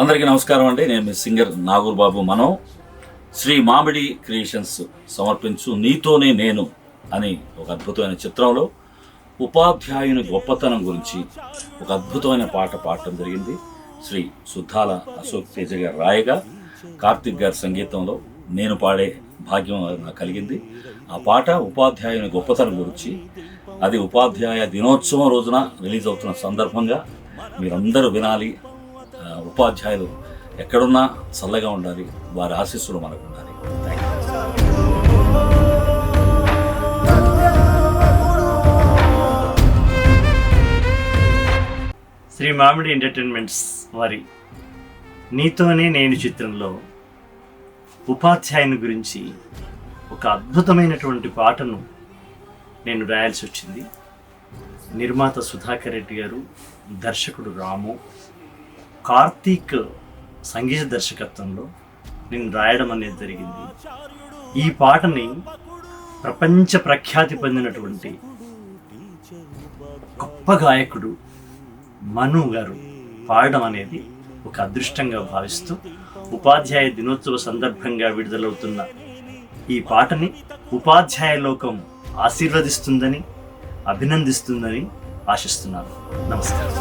అందరికీ నమస్కారం అండి. నేను మీ సింగర్ నాగూర్ బాబు. మనం శ్రీ మామిడి క్రియేషన్స్ సమర్పించు నీతోనే నేను అని ఒక అద్భుతమైన చిత్రంలో ఉపాధ్యాయుని గొప్పతనం గురించి ఒక అద్భుతమైన పాట పాడటం జరిగింది. శ్రీ సుద్దాల అశోక్ తేజ గారు రాయగా, కార్తిక్ గారి సంగీతంలో నేను పాడే భాగ్యం నాకు కలిగింది. ఆ పాట ఉపాధ్యాయుని గొప్పతనం గురించి. అది ఉపాధ్యాయ దినోత్సవం రోజున రిలీజ్ అవుతున్న సందర్భంగా మీరందరూ వినాలి. ఉపాధ్యాయులు ఎక్కడున్నా చల్లగా ఉండాలి, వారి ఆశీస్సులు మనకు ఉండాలి. శ్రీ మామిడి ఎంటర్టైన్మెంట్స్ వారి నీతోనే నేను చిత్రంలో ఉపాధ్యాయుని గురించి ఒక అద్భుతమైనటువంటి పాటను నేను రాయాల్సి వచ్చింది. నిర్మాత సుధాకర్ రెడ్డి గారు, దర్శకుడు రాము, కార్తీక్ సంగీత దర్శకత్వంలో నేను రాయడం అనేది జరిగింది. ఈ పాటని ప్రపంచ ప్రఖ్యాతి పొందినటువంటి గొప్ప గాయకుడు మను గారు పాడడం అనేది ఒక అదృష్టంగా భావిస్తూ, ఉపాధ్యాయ దినోత్సవ సందర్భంగా విడుదలవుతున్న ఈ పాటని ఉపాధ్యాయ లోకం ఆశీర్వదిస్తుందని, అభినందిస్తుందని ఆశిస్తున్నాను. నమస్కారం.